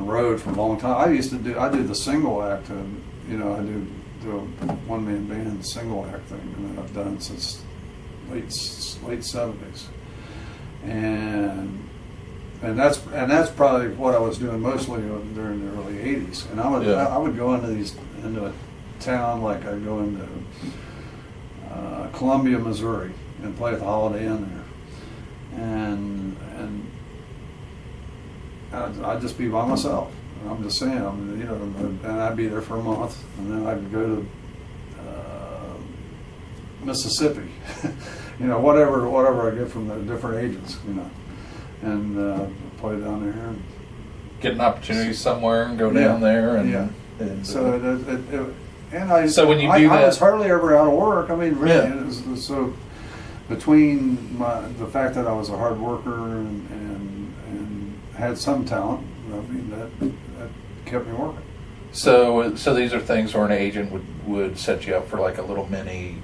road for a long time. I do the single act, and I do a one-man band single act thing, and I've done since late '70s, and that's probably what I was doing mostly during the early '80s. And I would go into a town, like I'd go into Columbia, Missouri, and play at the Holiday Inn there, and I'd just be by myself. I'm just saying, and I'd be there for a month, and then I'd go to Mississippi, whatever I get from the different agents, and play down there. And get an opportunity somewhere and go down there, and so so when you do that, I was hardly ever out of work. I mean, really, so between the fact that I was a hard worker and had some talent, I mean that kept me working. So these are things where an agent would set you up for like a little mini.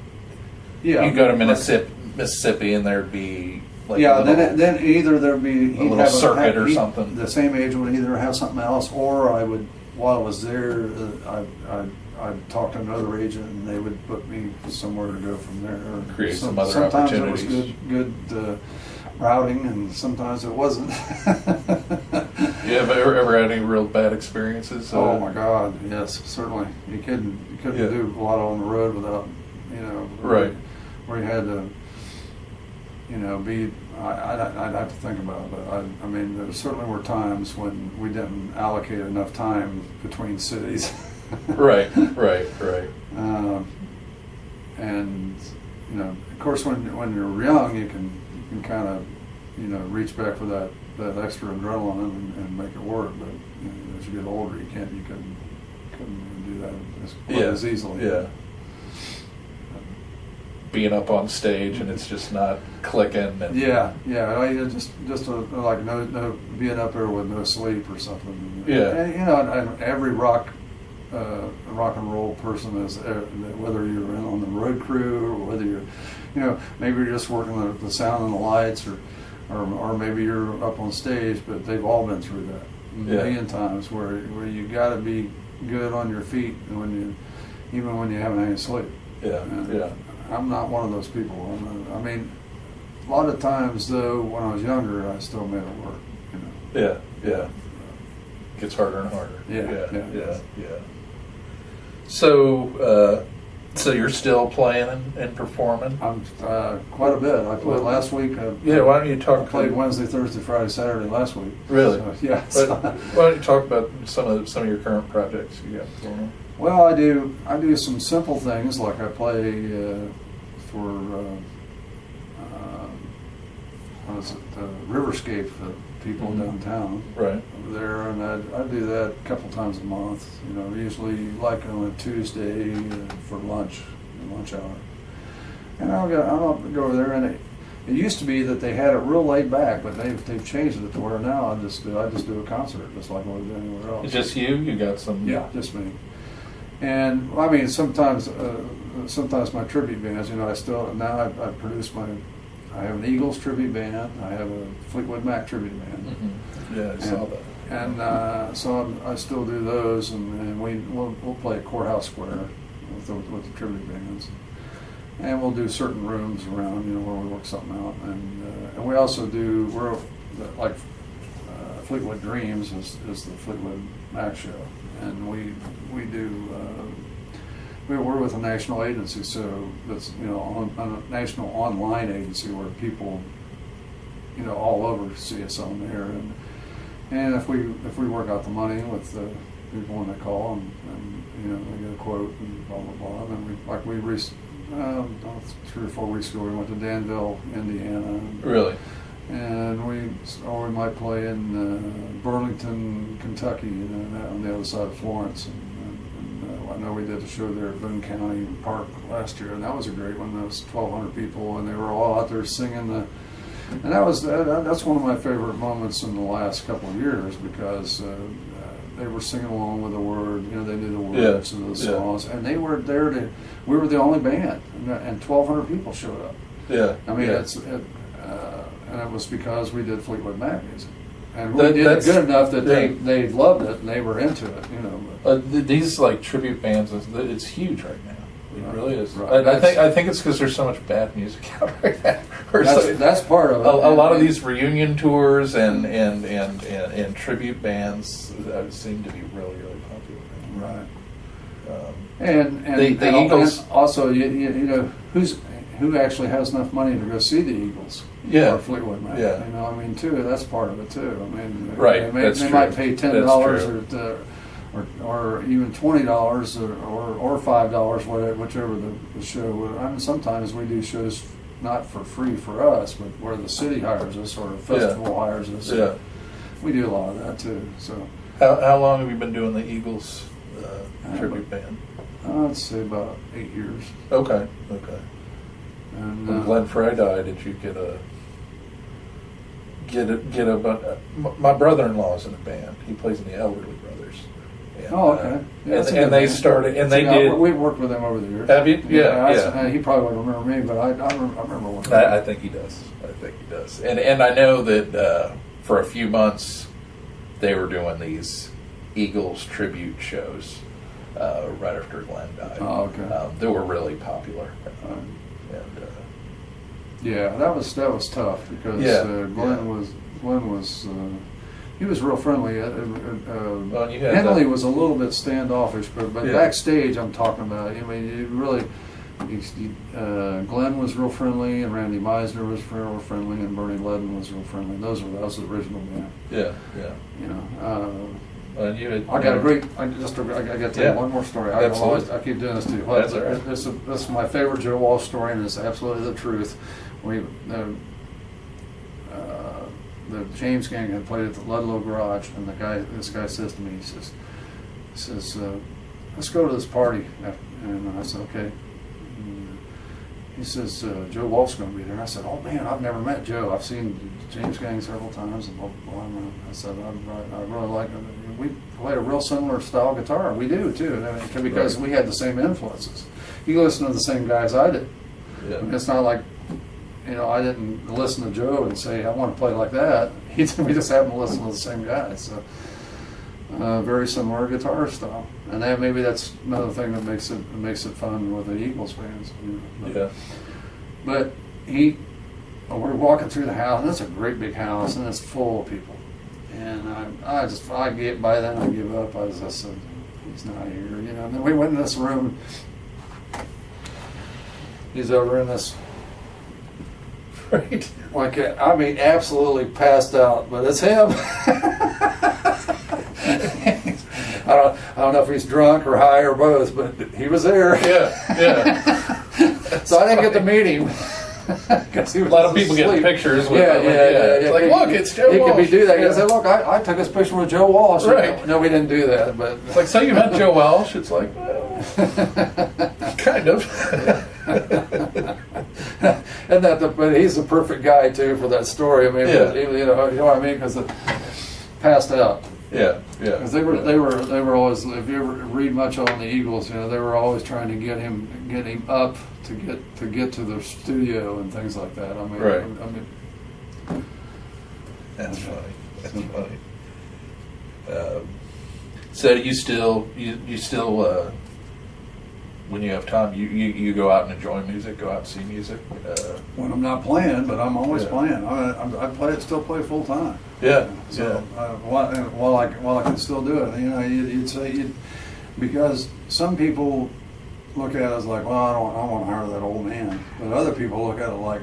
Yeah, you go to Mississippi, and there'd be like then either there'd be a little circuit or something. The same agent would either have something else, or I would, while I was there, I'd talk to another agent, and they would put me somewhere to go from there. Or create some other opportunities. Sometimes it was good routing, and sometimes it wasn't. You ever had any real bad experiences? Oh my God, yes, certainly. You couldn't do a lot on the road without, right. Where you had to, be. I'd have to think about it, but I mean, there certainly were times when we didn't allocate enough time between cities. Right. And of course, when you're young, you can kind of reach back for that extra adrenaline and make it work. But as you get older, you couldn't do that as easily. Yeah. Being up on stage and it's just not clicking. And Just like no being up there with no sleep or something. Yeah. And every rock and roll person is, whether you're on the road crew or whether you're, maybe you're just working the sound and the lights, or maybe you're up on stage, but they've all been through that a million times where you got to be good on your feet even when you haven't any sleep. Yeah. I'm not one of those people. I mean, a lot of times though, when I was younger, I still made it work. Yeah. Gets harder and harder. Yeah. So you're still playing and performing? I'm quite a bit. I played last week. Why don't you talk? I played Wednesday, Thursday, Friday, Saturday last week. Really? So, yeah. Why don't you talk about some of your current projects you got going on? Well, I do some simple things, like I play for Riverscape people downtown, right over there, and I do that a couple times a month. Usually like on a Tuesday for lunch hour, and I'll go over there. And it used to be that they had it real laid back, but they've changed it to where now I just do a concert just like I would do anywhere else. It's just you? You got some? Yeah, just me. And I mean, sometimes my tribute bands. I produce I have an Eagles tribute band. I have a Fleetwood Mac tribute band. Mm-hmm. Yeah, I saw that. And so I still do those, and we'll play at Courthouse Square with the tribute bands, and we'll do certain rooms around, where we work something out, and we also do Fleetwood Dreams is the Fleetwood Mac show, and we do. We're with a national agency, so that's a national online agency where people all over see us on there, and if we work out the money with the people when they call and they get a quote and blah blah blah, and we 3 or 4 weeks ago we went to Danville, Indiana. Really? And we might play in Burlington, Kentucky, on the other side of Florence. And I know we did a show there at Boone County Park last year, and that was a great one. There was 1,200 people, and they were all out there singing and that's one of my favorite moments in the last couple of years, because they were singing along with the word. They knew the words of the songs, and they were there we were the only band, and 1,200 people showed up. Yeah. I mean, and it was because we did Fleetwood Mac music. And we did it That's- good enough that yeah. they loved it and they were into it, you know. But These like tribute bands, it's huge right now. It Right. really is. Right. I think it's because there's so much bad music out right now. Or so- that's part of it. a lot of these reunion tours and tribute bands seem to be really popular. Right. Um, And The Eagles- and also, you know, who actually has enough money to go see the Eagles? Yeah. Or Fleetwood Mac. Yeah. You know, I mean, too, that's part of it too. I mean, Right, They, that's they true. might pay $10 That's or even $20 or $5, whichever the show would. I mean, sometimes we do shows not for free for us, but where the city hires us or the festival hires us. Yeah. We do a lot of that too. So How long have you been doing the Eagles tribute band? I'd say about 8 years. Okay. And When Glenn Frey died, did you my brother-in-law's in a band. He plays in the Elderly Brothers. And, Oh, okay. Yeah, that's a good and they band. started, and they See, did. We've worked with them over the years. Have you? Yeah. He probably won't remember me, but I remember one. I think he does. And I know that for a few months they were doing these Eagles tribute shows right after Glenn died. Oh, okay. They were really popular. Um, And Yeah, that was tough because Yeah, Glenn was he was real friendly. Well, you had Henley that- was a little bit standoffish, but Yeah. backstage I'm talking about. I mean, you really. Glenn was real friendly, and Randy Meisner was real friendly, and Bernie Ledden was real friendly. That was the original band. yeah. You know. And you had, I got a great. I got to tell Yeah. you one more story. Absolutely. I keep doing this to you. That's all right. This is my favorite Joe Walsh story, and it's absolutely the truth. The James Gang had played at the Ludlow Garage, and this guy says to me, he says, let's go to this party, and I said, okay. And he says, Joe Walsh's going to be there. I said, oh man, I've never met Joe. I've seen James Gang several times, and blah, blah, blah. And I said, I really like him. We played a real similar style guitar. We do too, because we had the same influences. He listened to the same guys I did. Yeah. I mean, it's not like, you know, I didn't listen to Joe and say, I want to play like that. We just happened to listen to the same guys. So, very similar guitar style. And then maybe that's another thing that makes it fun with the Eagles fans. You know. But we're walking through the house, and it's a great big house, and it's full of people. And I get by then, I give up. I said, he's not here, you know. And then we went in this room. He's over in this, Right. like, I mean, absolutely passed out, but it's him. I don't know if he's drunk or high or both, but he was there. Yeah. So I didn't get to meet him. 'Cause he was A lot of people asleep. get pictures with Yeah. It's like, look, it's Joe He Walsh. could be do that. He Yeah. said, look, I took this picture with Joe Walsh. Right. No, we didn't do that, but. It's like, so you met Joe Welsh? It's like, well, kind of. And but he's the perfect guy too for that story. I mean, Yeah. you know what I mean? Because it passed out. Yeah. Because they were always. If you ever read much on the Eagles, you know they were always trying to get him up to get to the studio and things like that. I mean, Right. I mean, That's funny. So you still when you have time, you go out and enjoy music, go out and see music. when I'm not playing, but I'm always Yeah. playing. I still play full time. Yeah. So while I can still do it, you know, you'd say because some people look at it as like, well, I don't want to hire that old man, but other people look at it like,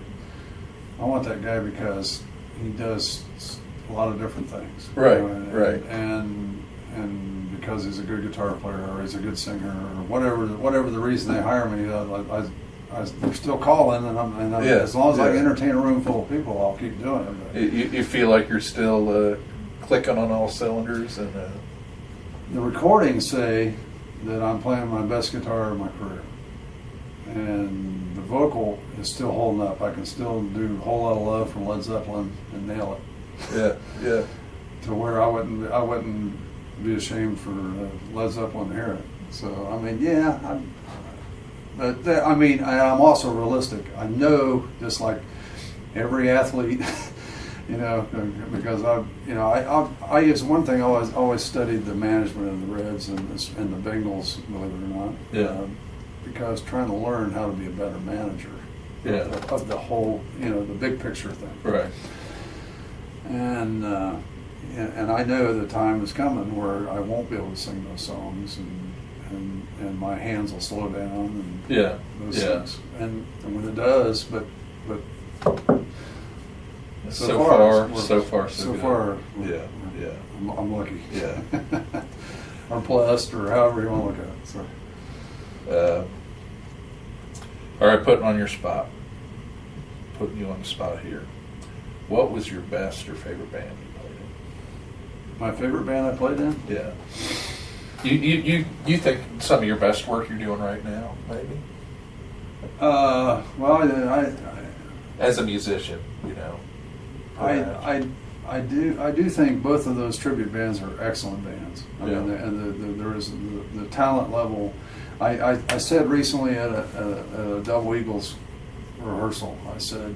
I want that guy because he does a lot of different things. Right, You know, right. And because he's a good guitar player or he's a good singer or whatever the reason they hire me, they're still calling, and Yeah, as long as I yeah. can entertain a room full of people, I'll keep doing it. But You feel like you're still clicking on all cylinders, and the recordings say that I'm playing my best guitar of my career, and the vocal is still holding up. I can still do a whole lot of love from Led Zeppelin and nail it yeah. to where I wouldn't be ashamed for Led Zeppelin to hear it. So I mean, yeah, I'm also realistic. I know, just like every athlete, You know, because I use one thing. I always studied the management of the Reds and the Bengals, believe it or not. Yeah. Because trying to learn how to be a better manager. Yeah. Of the whole, the big picture thing. Right. And I know the time is coming where I won't be able to sing those songs, and my hands will slow down, and Yeah. those Yeah. things. And when it does, but So far, so good. far, Yeah. Yeah. I'm lucky. Yeah. Or blessed, or however you want to look at it. So. All right, putting on your spot. Putting you on the spot here. What was your best or favorite band you played in? My favorite band I played in? Yeah. You think some of your best work you're doing right now, maybe? Well, As a musician, perhaps. I do think both of those tribute bands are excellent bands. I Yeah. mean, and there is the talent level. I said recently at a Double Eagles rehearsal, I said,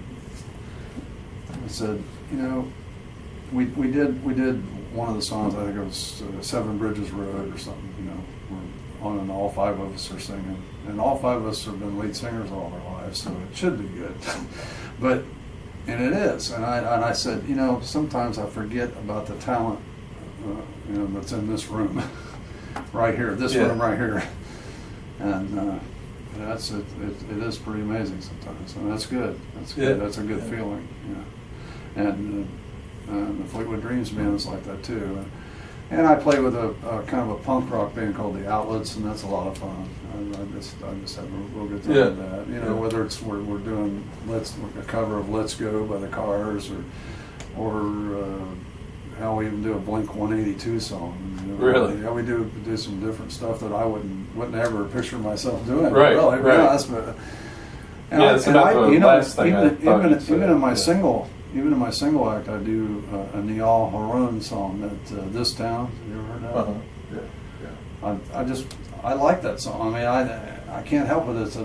we did one of the songs, I think it was Seven Bridges Road or something, we're on, and all five of us are singing, and all five of us have been lead singers all our lives, so it should be good. And it is, and I said, sometimes I forget about the talent, that's in this room, right here, this Yeah. room right here, and it is pretty amazing sometimes, and that's good. That's good. Yeah. That's a good feeling, And the Fleetwood Dreams band is like that too. And I play with a kind of a punk rock band called the Outlets, and that's a lot of fun. I just have a real good time Yeah. with that. Yeah. Whether it's we're doing a cover of Let's Go by the Cars, or how we even do a Blink 182 song. Really? Yeah, we do some different stuff that I wouldn't ever picture myself doing. Right, Really, to be right. honest, but. Yeah, that's about the last thing I thought you'd say. Even in my single act, I do a Niall Horan song that This Town. Have you ever heard that? Uh-huh. Yeah. Yeah. I like that song. I mean, I can't help it. It's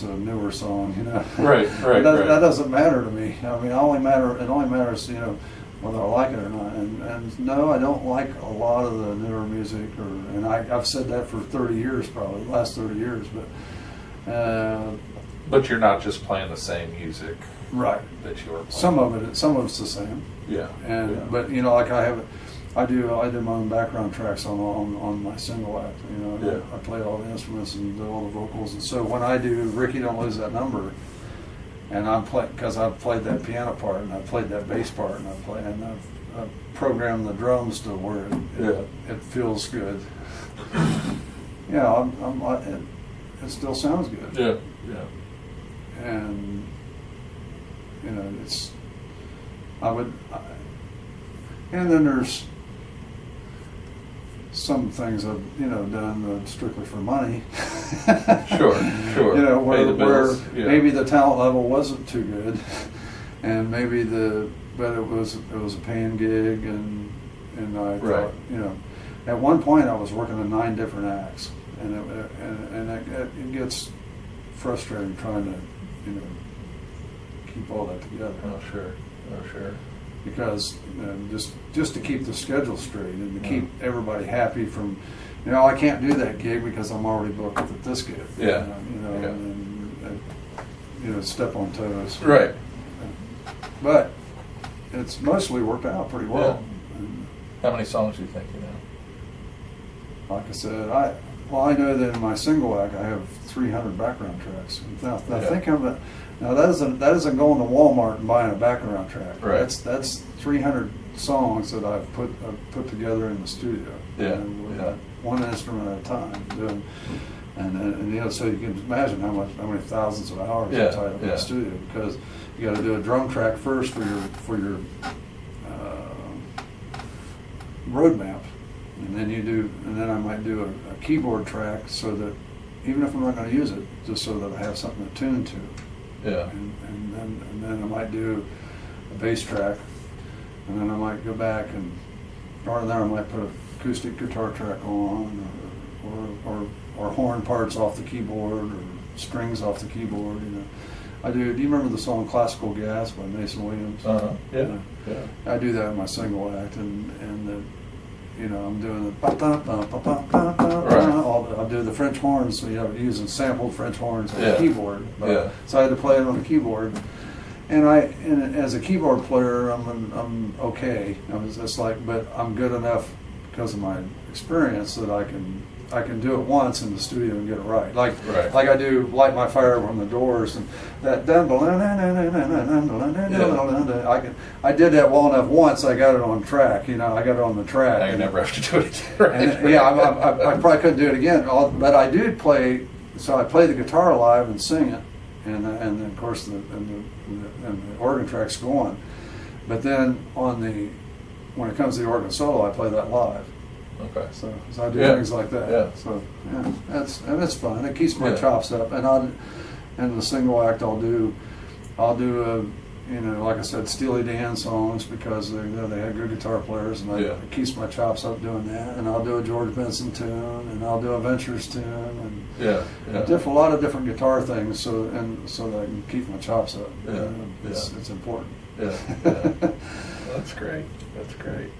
a newer song, Right, right, That doesn't matter to me. I mean, it only matters, whether I like it or not. And no, I don't like a lot of the newer music, and I've said that for 30 years, probably the last 30 years. But you're not just playing the same music Right. that you were playing. Some of it's the same. Yeah. And yeah. but like I do my own background tracks on my single act. Yeah. I play all the instruments and do all the vocals, and so when I do Ricky Don't Lose That Number, and because I've played that piano part and I've played that bass part and I've programmed the drums to where it feels good. Yeah, it still sounds good. Yeah. Yeah. And and then there's some things I've done strictly for money. Sure. Where, Pay the bills. Yeah. maybe the talent level wasn't too good, and but it was a paying gig, and I Right. thought, at one point I was working in 9 different acts, and it gets frustrating trying to keep all that together. Oh, sure. Because just to keep the schedule straight and to keep everybody happy from, I can't do that gig because I'm already booked at this gig. Yeah. And step on toes. Right. But it's mostly worked out pretty well. Yeah. And How many songs do you think you know? like I said, I know that in my single act I have 300 background tracks. Now think of it. Now that isn't going to Walmart and buying a background track. Right. That's 300 songs that I've put together in the studio. Yeah. And with one instrument at a time. And so you can imagine how many thousands of hours Yeah, are tied up in the studio, because you got to do a drum track first for your roadmap, and then I might do a keyboard track, so that even if I'm not going to use it, just so that I have something to tune to. Yeah. And then I might do a bass track, and then I might go back and part of that I might put an acoustic guitar track on, or horn parts off the keyboard, or strings off the keyboard. I do. Do you remember the song "Classical Gas" by Mason Williams? Yeah. Yeah. I do that in my single act, and I'm doing the I'll do the French horns, using sampled French horns on the keyboard. So I had to play it on the keyboard, and as a keyboard player, I'm okay. But I'm good enough because of my experience that I can do it once in the studio and get it right. Like I do "Light My Fire" from the Doors, and that I did that well enough once. I got it on track. I got it on the track. Now you never have to do it again. I probably couldn't do it again. But I do play. So I play the guitar live and sing it, and then of course the organ track's going. But then when it comes to the organ solo, I play that live. Okay. So I do things like that. Yeah. So it's fun. It keeps my chops up. And the single act I'll do like I said, Steely Dan songs because they had good guitar players, and it keeps my chops up doing that. And I'll do a George Benson tune, and I'll do a Ventures tune, and a lot of different guitar things, so that I can keep my chops up. It's important. Yeah. That's great. That's great.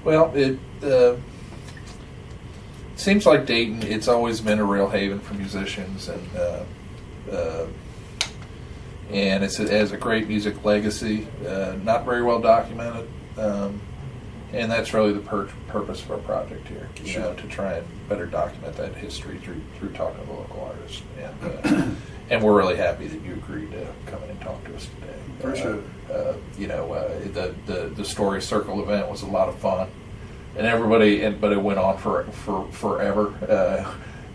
Well, it seems like Dayton, it's always been a real haven for musicians, and it has a great music legacy, not very well documented, and that's really the purpose of our project here, to try and better document that history through talking to local artists. And we're really happy that you agreed to come in and talk to us today. Appreciate it. The Story Circle event was a lot of fun, and but it went on for forever,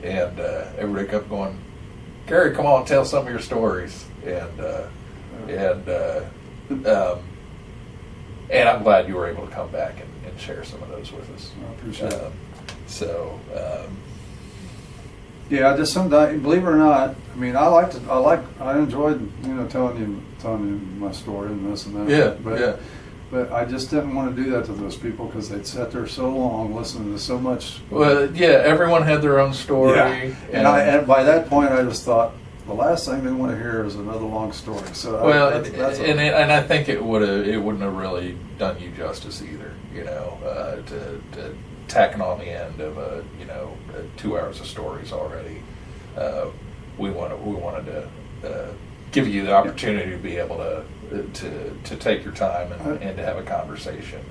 and everybody kept going, "Gary, come on, tell some of your stories," and I'm glad you were able to come back and share some of those with us. I appreciate it. Yeah, just sometimes, believe it or not, I mean, I enjoyed, telling you my story and this and that. But I just didn't want to do that to those people because they'd sat there so long listening to so much. Well, everyone had their own story. Yeah. And by that point, I just thought the last thing they want to hear is another long story. So and I think it wouldn't have really done you justice either. To tacking on the end of 2 hours of stories already. We wanted to give you the opportunity to be able to take your time and to have a conversation.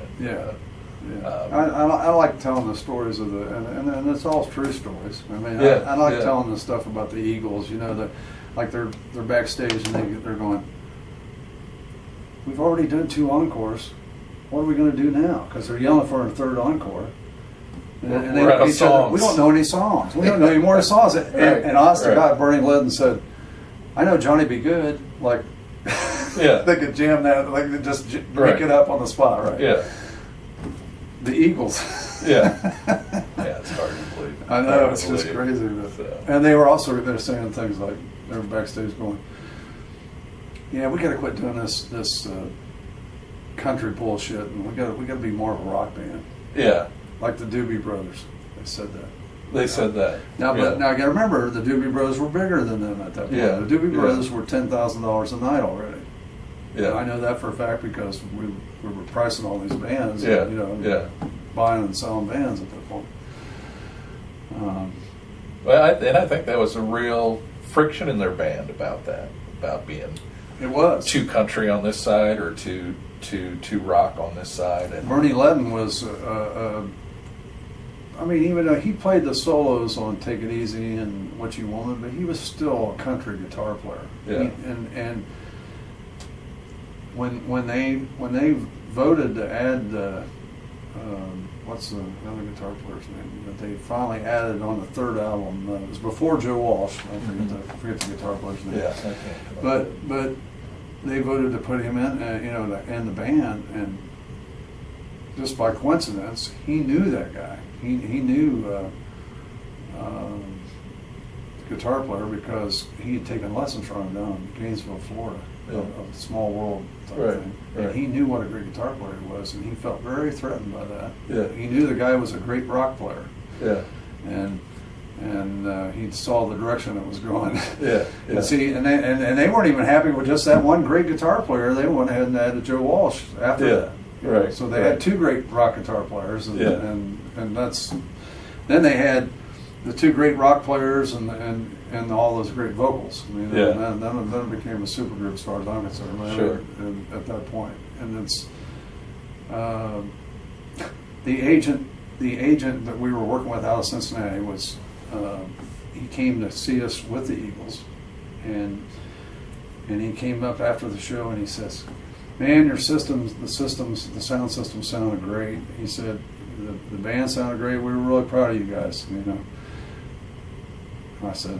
I like telling the stories of and it's all true stories. I mean, I like telling the stuff about the Eagles. They're backstage and they're going, "We've already done 2 encores. What are we going to do now?" Because they're yelling for a third encore. And they we're out of each other, songs. "We don't know any songs. We don't know any more songs." And honest to God, Burning Lead and said, "I know Johnny Be Good." Like, they could jam that, like they just make it up on the spot, right? Yeah. The Eagles. Yeah, it's hard to believe. I know, it's just crazy. And they're saying things like, they're backstage going, "Yeah, we got to quit doing this country bullshit, and we got to be more of a rock band." Yeah. Like the Doobie Brothers, they said that. They said that. Now, I got to remember, the Doobie Brothers were bigger than them at that point. Yeah. The Doobie Brothers were $10,000 a night already. Yeah. I know that for a fact because we were pricing all these bands. Buying and selling bands at that point. I think that was a real friction in their band about that, about being too country on this side or too rock on this side. And Bernie Leadon was, even though he played the solos on "Take It Easy" and "What You Wanted," but he was still a country guitar player. Yeah. And when they voted to add what's the other guitar player's name that they finally added on the third album, it was before Joe Walsh. I forget the guitar player's name. Yeah. But they voted to put him in, in the band, and just by coincidence, he knew that guy. He knew the guitar player because he had taken lessons from him down in Gainesville, Florida, of Small World type thing. And he knew what a great guitar player he was, and he felt very threatened by that. Yeah. He knew the guy was a great rock player. Yeah. and he saw the direction it was going. Yeah, yeah. And see, and they weren't even happy with just that one great guitar player. They went ahead and added Joe Walsh after Yeah, that. right, So they right. had two great rock guitar players, and, Yeah. and that's then they had the two great rock players and all those great vocals. I mean, Yeah. and then it became a super group as far as I'm concerned. Sure. At that point, and it's the agent that we were working with out of Cincinnati was he came to see us with the Eagles, and he came up after the show and he says, "Man, your the sound system sounded great." He said, "The band sounded great. We were really proud of you guys." You know. And I said,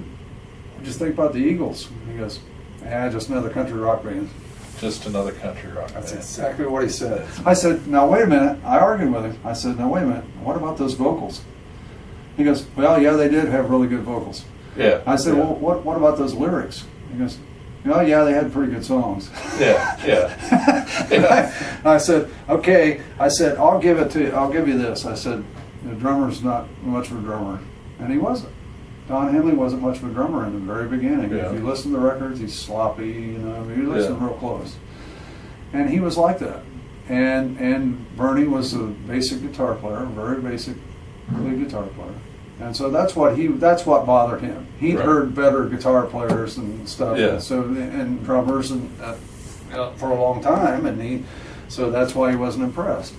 "What do you think about the Eagles?" He goes, "Just another country rock band." Just another country rock That's band. exactly what he said. I said, "Now wait a minute." I argued with him. I said, "Now wait a minute. What about those vocals?" He goes, "Well, yeah, they did have really good vocals." Yeah. I said, yeah. "Well, what about those lyrics?" He goes, "Oh, yeah, they had pretty good songs." Yeah, yeah. I said, "Okay." I said, I'll give you this." I said, "The drummer's not much of a drummer," and he wasn't. Don Henley wasn't much of a drummer in the very beginning. Yeah. If you listen to the records, he's sloppy. You know, I mean, you listen Yeah. real close, and he was like that. And Bernie was a basic guitar player, very basic lead guitar player. And so that's what bothered him. He'd Right. heard better guitar players and stuff, Yeah. and drummers for a long time, so that's why he wasn't impressed.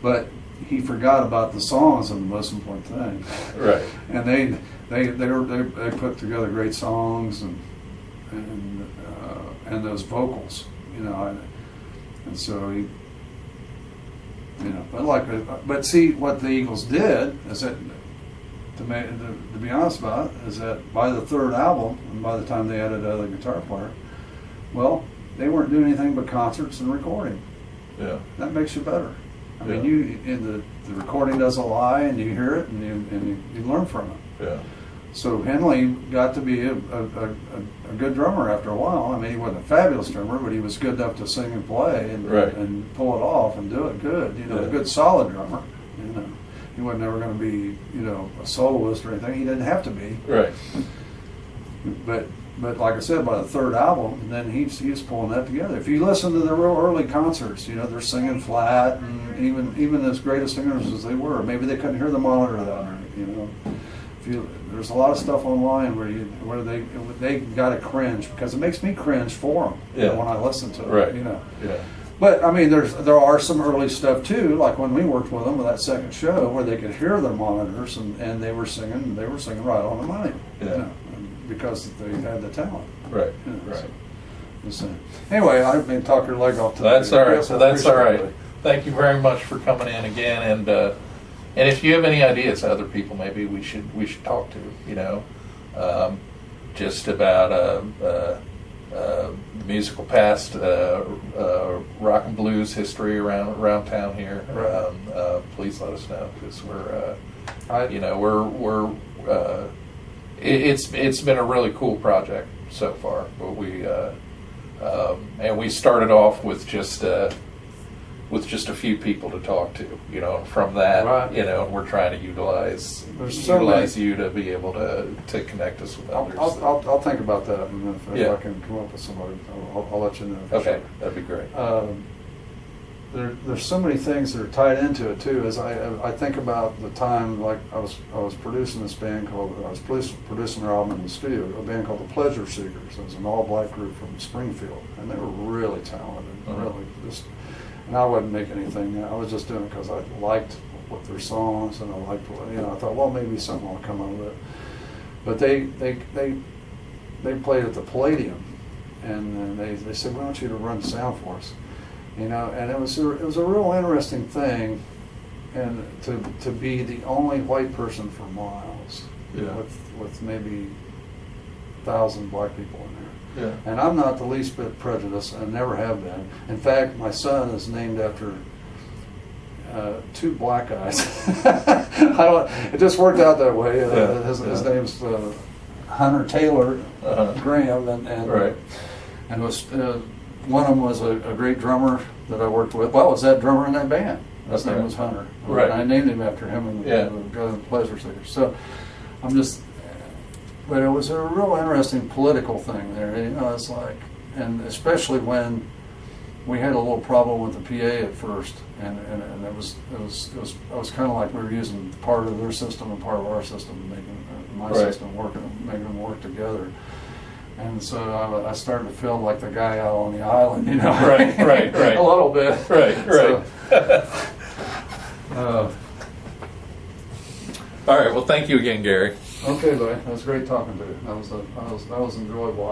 But he forgot about the songs and the most important thing. Right. And they put together great songs and those vocals, you know, and so he. You know, but see what the Eagles did is that, to be honest about it, is that by the third album, and by the time they added another guitar player, well, they weren't doing anything but concerts and recording. Yeah. That makes you better. I mean, Yeah. the recording doesn't lie, and you hear it, and you learn from it. Yeah. So Henley got to be a good drummer after a while. I mean, he wasn't a fabulous drummer, but he was good enough to sing and play and Right. and pull it off and do it good. You know, Yeah. a good solid drummer. You know, he wasn't ever going to be a soloist or anything. He didn't have to be. Right. But like I said, by the third album, then he was pulling that together. If you listen to the real early concerts, you know, they're singing flat, and even as great as singers as they were, maybe they couldn't hear the monitor that night. You know. There's a lot of stuff online where they got to cringe, because it makes me cringe for them when I listen to it. Right. You know. Yeah. But I mean, there are some early stuff too, like when we worked with them with that second show, where they could hear their monitors and they were singing right on the money. Yeah. You know, because they had the talent. Right. You know, Right. so, just saying. Anyway, I've been talking your leg off today. That's all right. Yes, I So that's all appreciate right. it. Thank you very much for coming in again, and if you have any ideas, other people maybe we should talk to, you know, just about musical past, rock and blues history around town here. Right. Please let us know, because we're it's been a really cool project so far. But we started off with just a few people to talk to, you know. From that, Right. you know, we're trying to utilize you to be able to connect us with others. I'll think about that, and if Yeah. I can come up with somebody, I'll let you know. For Okay, sure. that'd be great. There's so many things that are tied into it too. As I think about the time, like I was producing this band producing their album in the studio, a band called the Pleasure Seekers. It was an all-black group from Springfield, and they were really talented, really just. And I wasn't making anything. I was just doing it because I liked what their songs, and I liked I thought, well, maybe something will come out of it. But they played at the Palladium, and they said, "We want you to run sound for us." You know, and it was a real interesting thing, and to be the only white person for miles, Yeah. with maybe 1,000 black people in there. Yeah. And I'm not the least bit prejudiced, and never have been. In fact, my son is named after two black guys. It just worked out that way. His name's Hunter Taylor Graham, and Right. and was one of them was a great drummer that I worked with. Well, was that drummer in that band? His Okay. name was Hunter. Right. And I named him after him and Yeah. the pleasure seeker. So I'm just, but it was a real interesting political thing there. You know, it's like, and especially when we had a little problem with the PA at first, and it was kind of like we were using part of their system and part of our system, making my Right. system making them work together. And so I started to feel like the guy out on the island, you know. Right, right. A little bit. Right, right. So, All right. Well, thank you again, Gary. okay, buddy. That was great talking to you. That was enjoyable.